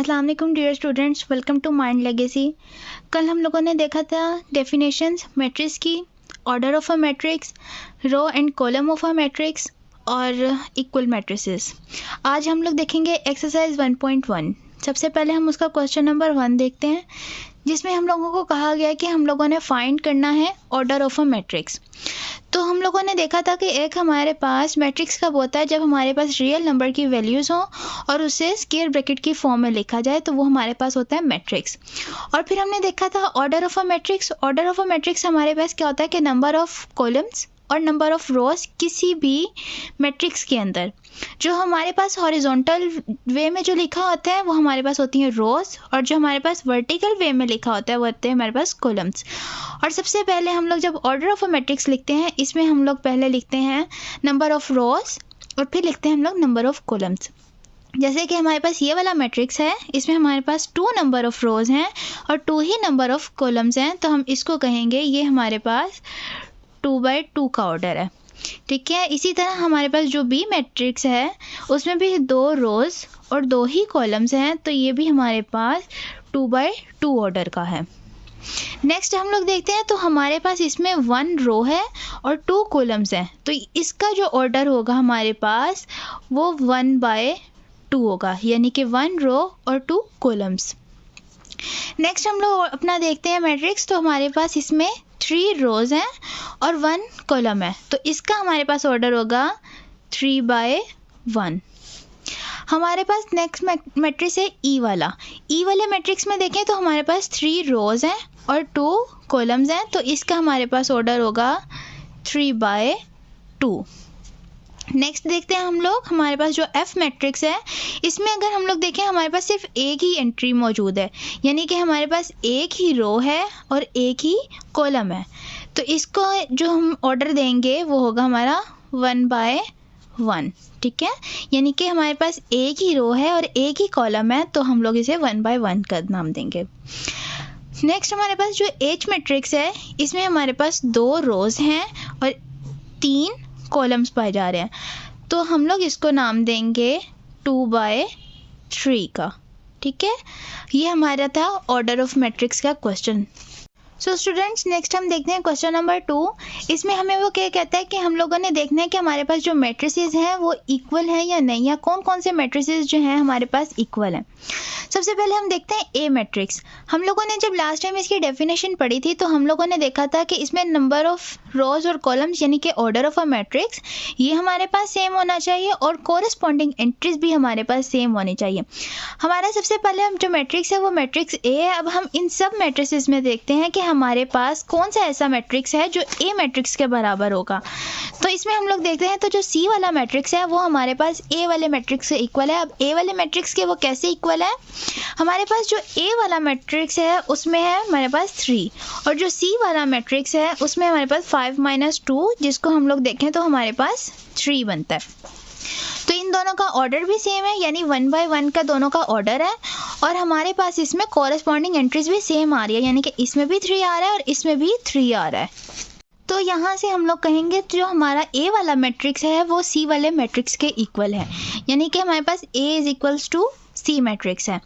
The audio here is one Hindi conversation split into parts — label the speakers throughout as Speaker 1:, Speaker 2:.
Speaker 1: अस्सलाम वालेकुम dear students, welcome to mind legacy. कल हम लोगों ने देखा था डेफिनेशंस मैट्रिक्स की, order of a matrix, row and column of a matrix और इक्वल मैट्रिसेस। आज हम लोग देखेंगे एक्सरसाइज 1.1। सबसे पहले हम उसका क्वेश्चन नंबर 1 देखते हैं, जिसमें हम लोगों को कहा गया कि हम लोगों ने फाइंड करना है ऑर्डर ऑफ अ मैट्रिक्स। तो हम लोगों ने देखा था कि एक हमारे पास मैट्रिक्स कब होता है, जब हमारे पास रियल नंबर की वैल्यूज़ हों और उसे स्क्वायर ब्रैकेट की फॉर्म में लिखा जाए, तो वो हमारे पास होता है मैट्रिक्स। और फिर हमने देखा था order of a matrix. Order of a matrix हमारे पास क्या होता है कि नंबर ऑफ कॉलम्स और नंबर ऑफ रोज किसी भी मैट्रिक्स के अंदर जो हमारे पास हॉरिजॉन्टल वे में जो लिखा होता है वो हमारे पास होती हैं रोज, और जो हमारे पास वर्टिकल वे में लिखा होता है वो होते हैं हमारे पास कॉलम्स। और सबसे पहले हम लोग जब ऑर्डर ऑफ अ मैट्रिक्स लिखते हैं, इसमें हम लोग पहले लिखते हैं नंबर ऑफ रोज और फिर लिखते हैं हम लोग नंबर ऑफ कॉलम्स। जैसे कि हमारे पास ये वाला मैट्रिक्स है, इसमें हमारे पास 2 नंबर ऑफ रोज हैं और 2 ही नंबर ऑफ कॉलम्स हैं, तो हम इसको कहेंगे ये हमारे पास 2/2 का ऑर्डर है। ठीक है। इसी तरह हमारे पास जो बी मैट्रिक्स है उसमें भी 2 रोज और 2 ही कॉलम्स हैं, तो ये भी हमारे पास 2/2 ऑर्डर का है। नेक्स्ट हम लोग देखते हैं, तो हमारे पास इसमें 1 रो है और 2 कॉलम्स हैं, तो इसका जो ऑर्डर होगा हमारे पास वो 1/2 होगा, यानी कि 1 रो और 2 कॉलम्स। नेक्स्ट हम लोग अपना देखते हैं मैट्रिक्स, तो हमारे पास इसमें 3 रोज हैं और 1 कॉलम है, तो इसका हमारे पास ऑर्डर होगा 3/1। हमारे पास नेक्स्ट मैट्रिक्स है ई वाला। ई वाले मैट्रिक्स में देखें तो हमारे पास 3 रोज हैं और 2 कॉलम्स हैं, तो इसका हमारे पास ऑर्डर होगा 3/2। नेक्स्ट देखते हैं हम लोग, हमारे पास जो एफ मैट्रिक्स है, इसमें अगर हम लोग देखें हमारे पास सिर्फ एक ही एंट्री मौजूद है, यानी कि हमारे पास एक ही रो है और एक ही कॉलम है, तो इसको जो हम ऑर्डर देंगे वो होगा हमारा 1/1। ठीक है, यानी कि हमारे पास एक ही रो है और एक ही कॉलम है, तो हम लोग इसे 1/1 का नाम देंगे। नेक्स्ट हमारे पास जो एच मैट्रिक्स है, इसमें हमारे पास 2 रोज हैं और 3 कॉलम्स पाए जा रहे हैं, तो हम लोग इसको नाम देंगे 2/3 का। ठीक है, ये हमारा था ऑर्डर ऑफ मैट्रिक्स का क्वेश्चन। सो स्टूडेंट्स, नेक्स्ट हम देखते हैं क्वेश्चन नंबर 2। इसमें हमें वो क्या कहता है कि हम लोगों ने देखना है कि हमारे पास जो मैट्रिसेस हैं वो इक्वल हैं या नहीं, या कौन कौन से मैट्रिसेस जो हैं हमारे पास इक्वल हैं। सबसे पहले हम देखते हैं ए मैट्रिक्स। हम लोगों ने जब लास्ट टाइम इसकी डेफिनेशन पढ़ी थी, तो हम लोगों ने देखा था कि इसमें नंबर ऑफ रोज और कॉलम्स यानी कि ऑर्डर ऑफ अ मैट्रिक्स ये हमारे पास सेम होना चाहिए और कोरस्पॉन्डिंग एंट्रीज भी हमारे पास सेम होनी चाहिए। हमारा सबसे पहले जो मैट्रिक्स है वो मैट्रिक्स ए है। अब हम इन सब मैट्रिसेस में देखते हैं कि हमारे पास कौन सा ऐसा मैट्रिक्स है जो ए मैट्रिक्स के बराबर होगा। तो इसमें हम लोग देखते हैं, तो जो सी वाला मैट्रिक्स है वो हमारे पास ए वाले मैट्रिक्स से इक्वल है। अब ए वाले मैट्रिक्स के वो कैसे इक्वल है, हमारे पास जो ए वाला मैट्रिक्स है उसमें है हमारे पास 3 और जो सी वाला मैट्रिक्स है उसमें हमारे पास 5 - 2, जिसको हम लोग देखें तो हमारे पास 3 बनता है। तो इन दोनों का ऑर्डर भी सेम है, यानी 1/1 का दोनों का ऑर्डर है, और हमारे पास इसमें कॉरस्पॉन्डिंग एंट्रीज भी सेम आ रही है, यानी कि इसमें भी 3 आ रहा है और इसमें भी 3 आ रहा है। तो यहाँ से हम लोग कहेंगे जो हमारा ए वाला मैट्रिक्स है वो सी वाले मैट्रिक्स के इक्वल है, यानी कि हमारे पास A is equals to C matrix है।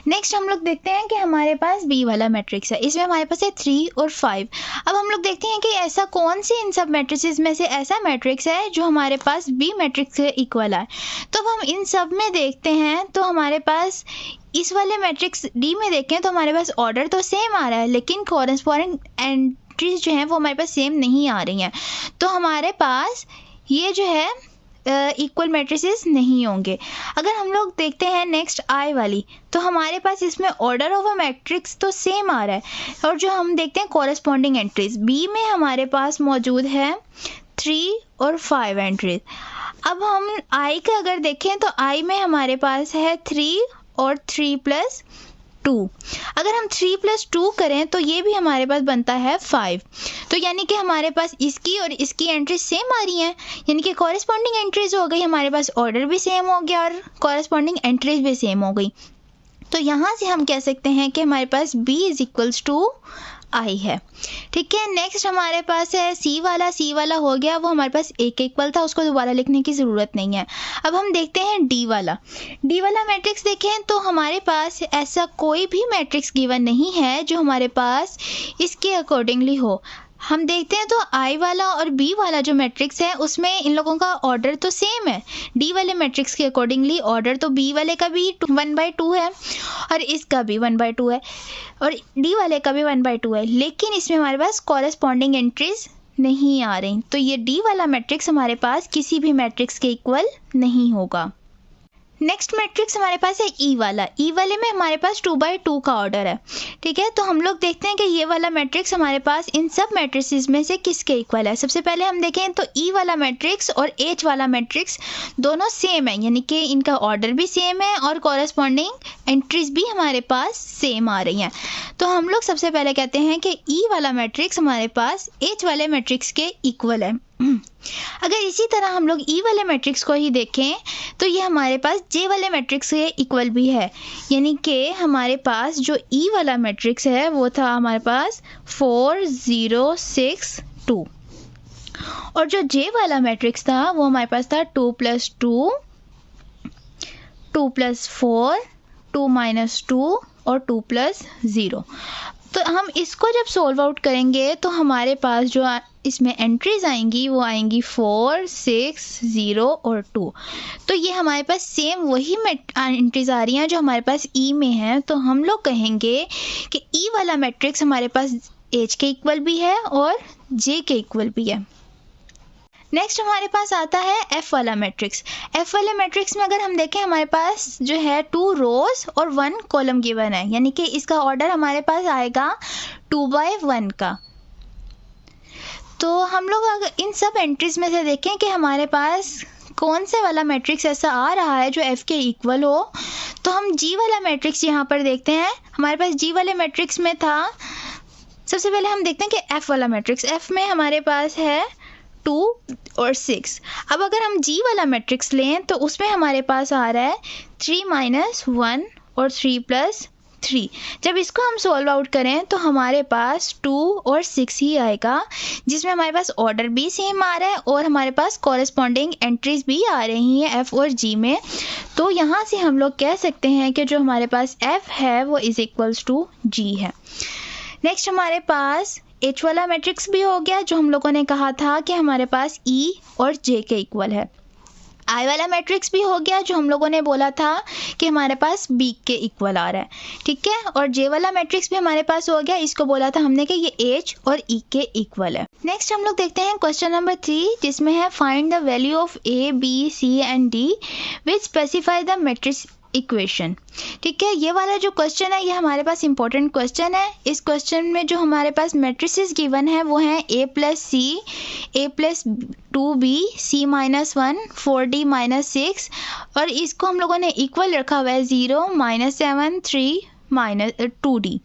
Speaker 1: नेक्स्ट हम लोग देखते हैं कि हमारे पास बी वाला मैट्रिक्स है, इसमें हमारे पास है 3 और 5। अब हम लोग देखते हैं कि ऐसा कौन सी इन सब मैट्रिसेस में से ऐसा मैट्रिक्स है जो हमारे पास बी मैट्रिक्स के इक्वल है। तो अब हम इन सब में देखते हैं, तो हमारे पास इस वाले मैट्रिक्स डी में देखें तो हमारे पास ऑर्डर तो सेम आ रहा है, लेकिन कॉरस्पॉन्डिंग एंट्रीज जो हैं वो हमारे पास सेम नहीं आ रही हैं, तो हमारे पास ये जो है इक्वल मैट्रिसेस नहीं होंगे। अगर हम लोग देखते हैं नेक्स्ट आई वाली, तो हमारे पास इसमें ऑर्डर ऑफ अ मैट्रिक्स तो सेम आ रहा है, और जो हम देखते हैं कॉरस्पॉन्डिंग एंट्रीज बी में हमारे पास मौजूद है 3 और 5 एंट्रीज। अब हम आई का अगर देखें तो आई में हमारे पास है 3 और 3 + 2। अगर हम 3 + 2 करें तो ये भी हमारे पास बनता है 5, तो यानी कि हमारे पास इसकी और इसकी एंट्रीज सेम आ रही हैं, यानी कि कॉरस्पॉन्डिंग एंट्रीज हो गई, हमारे पास ऑर्डर भी सेम हो गया और कॉरस्पॉन्डिंग एंट्रीज भी सेम हो गई। तो यहाँ से हम कह सकते हैं कि हमारे पास b इज इक्वल्स टू आई है। ठीक है, नेक्स्ट हमारे पास है सी वाला हो गया, वो हमारे पास ए के इक्वल था, उसको दोबारा लिखने की ज़रूरत नहीं है। अब हम देखते हैं डी वाला मैट्रिक्स देखें तो हमारे पास ऐसा कोई भी मैट्रिक्स गिवन नहीं है जो हमारे पास इसके अकॉर्डिंगली हो। हम देखते हैं तो आई वाला और बी वाला जो मैट्रिक्स है उसमें इन लोगों का ऑर्डर तो सेम है। डी वाले मैट्रिक्स के अकॉर्डिंगली ऑर्डर तो बी वाले का भी 1/2 है और इसका भी 1/2 है और डी वाले का भी 1/2 है, लेकिन इसमें हमारे पास कॉरेस्पॉन्डिंग एंट्रीज नहीं आ रही, तो ये डी वाला मैट्रिक्स हमारे पास किसी भी मैट्रिक्स के इक्वल नहीं होगा। नेक्स्ट मैट्रिक्स हमारे पास है ई वाले में हमारे पास 2/2 का ऑर्डर है। ठीक है, तो हम लोग देखते हैं कि ये वाला मैट्रिक्स हमारे पास इन सब मैट्रिसेस में से किसके इक्वल है। सबसे पहले हम देखें तो ई वाला मैट्रिक्स और एच वाला मैट्रिक्स दोनों सेम है, यानी कि इनका ऑर्डर भी सेम है और कॉरेस्पॉन्डिंग एंट्रीज भी हमारे पास सेम आ रही हैं। तो हम लोग सबसे पहले कहते हैं कि ई वाला मैट्रिक्स हमारे पास एच वाले मैट्रिक्स के इक्वल है। अगर इसी तरह हम लोग ई वाले मैट्रिक्स को ही देखें तो ये हमारे पास जे वाले मैट्रिक्स के इक्वल भी है, यानी कि हमारे पास जो ई वाला मैट्रिक्स है वो था हमारे पास 4 0 6 2 और जो जे वाला मैट्रिक्स था वो हमारे पास था 2 + 2 2 + 4 2 - 2 और 2 + 0। तो हम इसको जब सॉल्व आउट करेंगे तो हमारे पास जो इसमें एंट्रीज आएंगी वो आएंगी 4 6 0 और 2। तो ये हमारे पास सेम वही एंट्रीज आ रही हैं जो हमारे पास ई में है। तो हम लोग कहेंगे कि ई वाला मैट्रिक्स हमारे पास एच के इक्वल भी है और जे के इक्वल भी है। नेक्स्ट हमारे पास आता है एफ वाला मैट्रिक्स। एफ वाले मैट्रिक्स में अगर हम देखें हमारे पास जो है 2 रोज और 1 कॉलम गिवन है, यानी कि इसका ऑर्डर हमारे पास आएगा 2/1 का। तो हम लोग अगर इन सब एंट्रीज में से देखें कि हमारे पास कौन से वाला मैट्रिक्स ऐसा आ रहा है जो एफ के इक्वल हो, तो हम जी वाला मैट्रिक्स यहाँ पर देखते हैं। हमारे पास जी वाले मैट्रिक्स में था, सबसे पहले हम देखते हैं कि एफ वाला मैट्रिक्स, एफ में हमारे पास है 2 और 6। अब अगर हम जी वाला मैट्रिक्स लें तो उसमें हमारे पास आ रहा है 3 - 1 और 3 + 3। जब इसको हम सॉल्व आउट करें तो हमारे पास 2 और 6 ही आएगा, जिसमें हमारे पास ऑर्डर भी सेम आ रहा है और हमारे पास कॉरेस्पॉन्डिंग एंट्रीज भी आ रही हैं एफ और जी में। तो यहाँ से हम लोग कह सकते हैं कि जो हमारे पास एफ है वो इज इक्वल्स टू जी है। नेक्स्ट हमारे पास एच वाला मैट्रिक्स भी हो गया, जो हम लोगों ने कहा था कि हमारे पास ई और जे के इक्वल है। आई वाला मैट्रिक्स भी हो गया, जो हम लोगों ने बोला था कि हमारे पास बी के इक्वल आ रहा है। ठीक है, और जे वाला मैट्रिक्स भी हमारे पास हो गया, इसको बोला था हमने कि ये एच और ई के इक्वल है। नेक्स्ट हम लोग देखते हैं क्वेश्चन नंबर 3, जिसमें है find the value of A B C and D which specify the matrix equation. ठीक है, ये वाला जो क्वेश्चन है ये हमारे पास इंपॉर्टेंट क्वेश्चन है। इस क्वेश्चन में जो हमारे पास मैट्रिसेस गिवन है वो हैं a + c, a + 2b, c - 1, 4d - 6 और इसको हम लोगों ने इक्वल रखा हुआ है 0 - 7 3 - 2d।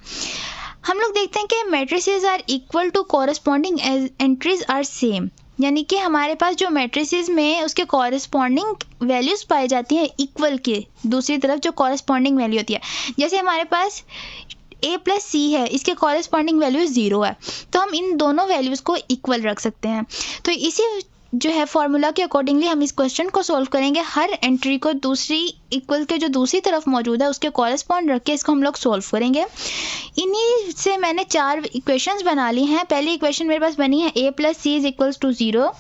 Speaker 1: हम लोग देखते हैं कि matrices are equal to corresponding entries are same, यानी कि हमारे पास जो मैट्रिसेस में उसके कॉरेस्पॉन्डिंग वैल्यूज़ पाई जाती हैं इक्वल के दूसरी तरफ जो कॉरेस्पॉन्डिंग वैल्यू होती है। जैसे हमारे पास a + c है, इसके कॉरेस्पॉन्डिंग वैल्यू 0 है, तो हम इन दोनों वैल्यूज़ को इक्वल रख सकते हैं। तो इसी जो है फॉर्मूला के अकॉर्डिंगली हम इस क्वेश्चन को सॉल्व करेंगे। हर एंट्री को दूसरी इक्वल के जो दूसरी तरफ मौजूद है उसके कॉरेस्पॉन्ड रख के इसको हम लोग सॉल्व करेंगे। इन्हीं से मैंने 4 इक्वेशंस बना ली हैं। पहली इक्वेशन मेरे पास बनी है a + c = 0,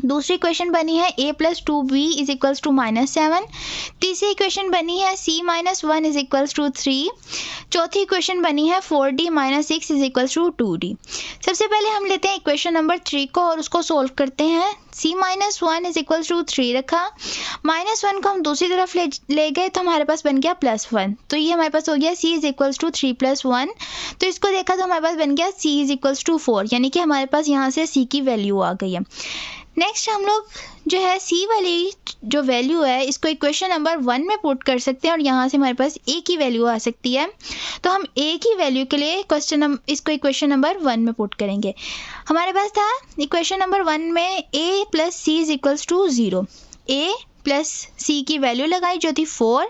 Speaker 1: दूसरी इक्वेशन बनी है a + 2b = -7, तीसरी इक्वेशन बनी है c - 1 = 3, चौथी इक्वेशन बनी है 4d - 6 = 2d। सबसे पहले हम लेते हैं इक्वेशन नंबर 3 को और उसको सॉल्व करते हैं। c - 1 = 3 रखा, -1 को हम दूसरी तरफ ले गए तो हमारे पास बन गया +1, तो ये हमारे पास हो गया c = 3 + 1। तो इसको देखा तो हमारे पास बन गया c = 4, यानी कि हमारे पास यहाँ से c की वैल्यू आ गई है। नेक्स्ट हम लोग जो है c वाली जो वैल्यू है इसको इक्वेशन नंबर 1 में पुट कर सकते हैं और यहाँ से हमारे पास a की वैल्यू आ सकती है। तो हम a की वैल्यू के लिए इसको इक्वेशन नंबर 1 में पुट करेंगे। हमारे पास था इक्वेशन नंबर 1 में a + c = 0, a प्लस सी की वैल्यू लगाई जो थी 4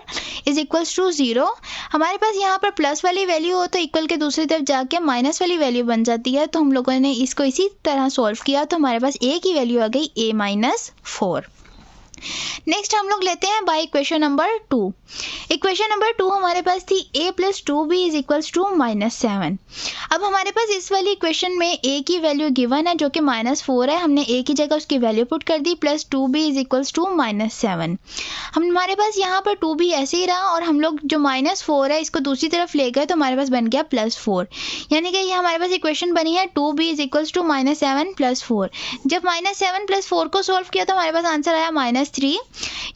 Speaker 1: इज इक्वल्स टू 0। हमारे पास यहाँ पर प्लस वाली वैल्यू हो तो इक्वल के दूसरी तरफ जाके माइनस वाली वैल्यू बन जाती है, तो हम लोगों ने इसको इसी तरह सॉल्व किया तो हमारे पास ए की वैल्यू आ गई a माइनस 4। नेक्स्ट हम लोग लेते हैं by equation number 2। Equation number 2 हमारे पास थी a plus 2b is equals to -7। अब हमारे पास इस वाली इक्वेशन में a की वैल्यू गिवन है जो कि -4 है, हमने a की जगह उसकी वैल्यू पुट कर दी plus 2b is equals to -7। हमारे पास यहाँ पर 2b ऐसे ही रहा और हम लोग जो -4 है इसको दूसरी तरफ ले गए तो हमारे पास बन गया +4, यानी कि ये हमारे पास इक्वेशन बनी है 2b इज इक्वल्स टू -7 + 4। जब -7 + 4 को सॉल्व किया तो हमारे पास आंसर आया -3।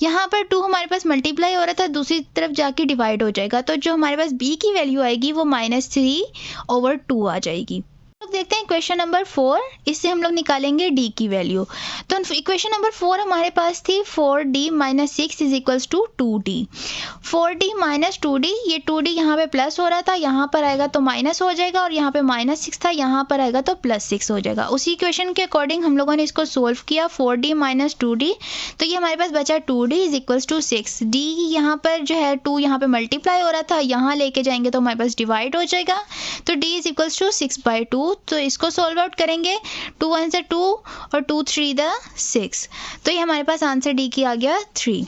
Speaker 1: यहाँ पर 2 हमारे पास मल्टीप्लाई हो रहा था, दूसरी तरफ जाके डिवाइड हो जाएगा, तो जो हमारे पास b की वैल्यू आएगी वो -3/2 आ जाएगी। देखते हैं इक्वेशन नंबर 4, इससे हम लोग निकालेंगे d की वैल्यू। तो इक्वेशन नंबर 4 हमारे पास थी 4d - 6 is equals to 2d। 4d - 2d, ये 2d यहाँ पे प्लस हो रहा था, यहाँ पर आएगा तो माइनस हो जाएगा, और यहाँ पे -6 था, यहाँ पर आएगा तो +6 हो जाएगा। उसी इक्वेशन के अकॉर्डिंग हम लोगों ने इसको सोल्व किया 4d - 2d, तो ये हमारे पास बचा 2d is equals to 6। d यहाँ पर जो है 2 यहाँ पे मल्टीप्लाई हो रहा था, यहाँ लेके जाएंगे तो हमारे पास डिवाइड हो जाएगा, तो d इज इक्वल्स टू 6/2। तो इसको सॉल्व आउट करेंगे, 2 1 से 2 और 2 3 6, तो ये हमारे पास आंसर डी की आ गया 3।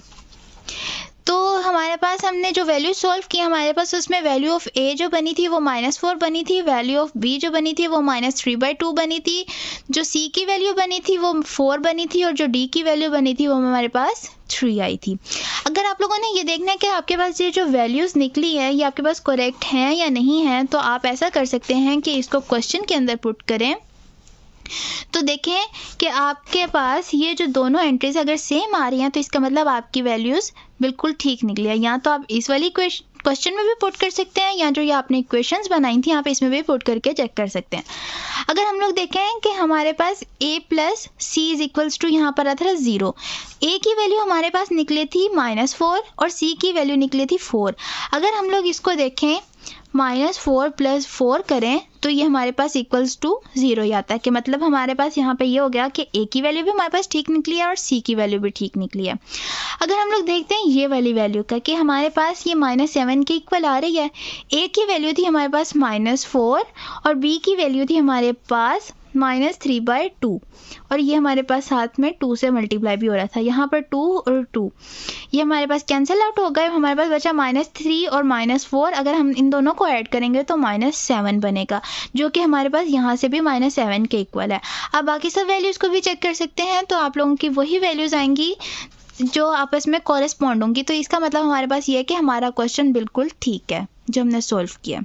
Speaker 1: तो हमारे पास हमने जो वैल्यू सॉल्व की हमारे पास उसमें वैल्यू ऑफ a जो बनी थी वो -4 बनी थी, वैल्यू ऑफ b जो बनी थी वो -3/2 बनी थी, जो c की वैल्यू बनी थी वो 4 बनी थी, और जो d की वैल्यू बनी थी वो हमारे पास 3 आई थी। अगर आप लोगों ने ये देखना है कि आपके पास ये जो वैल्यूज़ निकली है ये आपके पास करेक्ट हैं या नहीं हैं, तो आप ऐसा कर सकते हैं कि इसको क्वेश्चन के अंदर पुट करें, तो देखें कि आपके पास ये जो दोनों एंट्रीज अगर सेम आ रही हैं तो इसका मतलब आपकी वैल्यूज़ बिल्कुल ठीक निकली है। या तो आप इस वाली क्वेश्चन में भी पुट कर सकते हैं, या जो ये आपने इक्वेशंस बनाई थी आप इसमें भी पुट करके चेक कर सकते हैं। अगर हम लोग देखें कि हमारे पास a plus C is equals to यहाँ पर आता था 0, a की वैल्यू हमारे पास निकली थी -4 और c की वैल्यू निकली थी 4। अगर हम लोग इसको देखें -4 + 4 करें तो ये हमारे पास इक्वल्स टू 0 ही आता है, कि मतलब हमारे पास यहाँ पे ये हो गया कि a की वैल्यू भी हमारे पास ठीक निकली है और c की वैल्यू भी ठीक निकली है। अगर हम लोग देखते हैं ये वाली वैल्यू का कि हमारे पास ये -7 के इक्वल आ रही है, a की वैल्यू थी हमारे पास -4 और b की वैल्यू थी हमारे पास -3/2, और ये हमारे पास साथ में 2 से मल्टीप्लाई भी हो रहा था, यहाँ पर 2 और 2 ये हमारे पास कैंसिल आउट हो गए, हमारे पास बचा -3 और -4। अगर हम इन दोनों को ऐड करेंगे तो -7 बनेगा, जो कि हमारे पास यहाँ से भी -7 के इक्वल है। अब बाकी सब वैल्यूज़ को भी चेक कर सकते हैं, तो आप लोगों की वही वैल्यूज़ आएंगी जो आपस में कॉरेस्पॉन्ड होंगी। तो इसका मतलब हमारे पास ये है कि हमारा क्वेश्चन बिल्कुल ठीक है जो हमने सॉल्व किया।